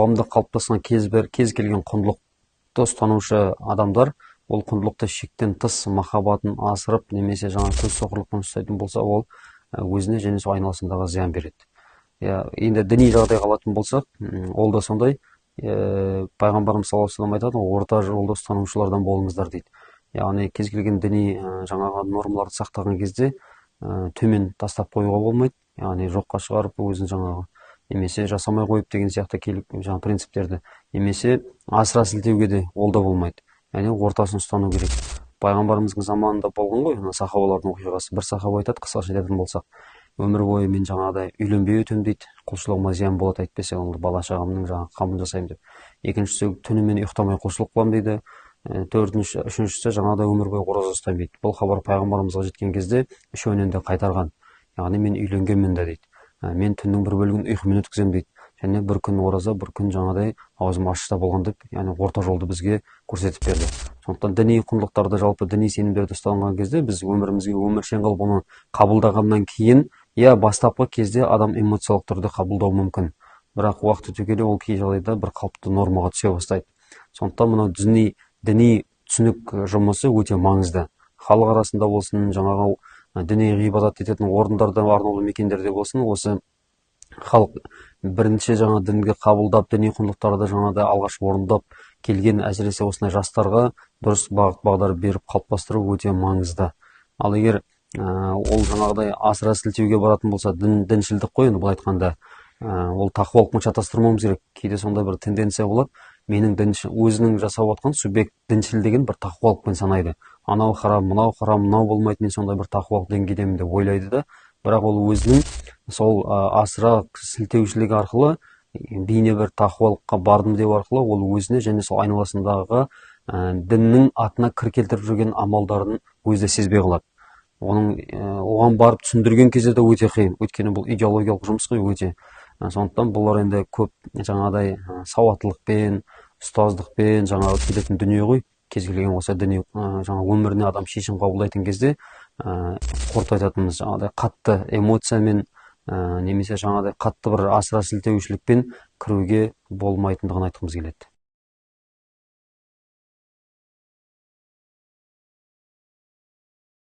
қоғамда қалыптасқан кез келген құндылықты ұстанушы адамдар ол құндылықты шектен тыс махаббатын асырып немесе жаңа көз соқырлықпен ұстайтын болса, ол өзіне және сол айналасындағы зиян береді. Енді діни жағдайға алатын болсақ, ол да сондай. Пайғамбарымыз саллаллаху алейхи вассалам айтады, орта жолды ұстанушылардан болыңыздар дейді. Яғни кез келген діни жаңағы нормаларды сақтаған кезде төмен тастап қоюға болмайды. Яғни жоққа шығарып өзін жаңағы немесе жасамай қойып деген сияқты жаңа принциптерді немесе асыра сілтеуге де ол да болмайды. Яғни ортасын ұстану керек. Пайғамбарымыздың заманында болған ғой, сахабалардың оқиғасы. Бір сахаба айтады, қысқаша айтатын болсақ, өмір бойы мен жаңағыдай үйленбей өтемін дейді, құлшылығыма зиян болады, әйтпесе онда бала шағамның жаңағы қамын жасаймын деп. Екіншісі, түнімен ұйықтамай құлшылық қыламын дейді. Үшіншісі жаңағыдай өмір бойы ораза ұстаймын дейді. Бұл хабар пайғамбарымызға жеткен кезде үшеуінен де қайтарған. Яғни мен үйленгенмін де дейді. Мен түннің бір бөлігін ұйқымен өткіземін дейді. Және бір күн ораза, бір күн жаңағыдай аузым ашықта болған деп, яғни орта жолды бізге көрсетіп берді. Сондықтан діни құндылықтарды, жалпы діни сенімдерді ұстанған кезде біз өмірімізге өміршең қылып оны қабылдағаннан кейін, бастапқы кезде адам эмоциялық түрде қабылдау мүмкін. Бірақ уақыт өте келе ол кей жағдайда бір қалыпты нормаға түсе бастайды. Сондықтан мынау діни түсінік жұмысы өте маңызды. Халық арасында болсын, жаңағы діни ғибадат ететін орындарда, арнаулы мекендерде болсын, осы халық бірінші жаңа дінге қабылдап, діни құндылықтарды жаңада алғаш орындап келген, әсіресе осындай жастарға дұрыс бағыт бағдар беріп қалыптастыру өте маңызды. Ал егер ол жаңағыдай асыра сілтеуге баратын болса, діншілдік қой, енді бұл айтқанда, ол тақуалықпен шатастырмауымыз керек. Кейде сондай бір тенденция болады. Менің өзінің жасап отқан субъект діншіл деген бір тақуалықпен санайды. Анау харам, мынау болмайды, мен сондай бір тақуалық деңгейдемін деп ойлайды да. Бірақ ол өзінің сол асыра сілтеушілігі арқылы бейне бір тақуалыққа бардым деу арқылы ол өзіне және сол айналасындағы діннің атына кір келтіріп жүрген амалдарын өзі сезбей қалады. Оған барып түсіндірген кезде де өте қиын. Өйткені бұл идеологиялық жұмыс қой өте. Сондықтан бұлар енді көп жаңағыдай сауаттылықпен, ұстаздықпен жаңағы келетін дүние ғой. Кез келген осы діни жаңа өміріне адам шешім қабылдайтын кезде қорыта айтатынымыз жаңағыдай қатты эмоциямен немесе жаңағыдай қатты бір асыра сілтеушілікпен кіруге болмайтындығын айтқымыз келеді.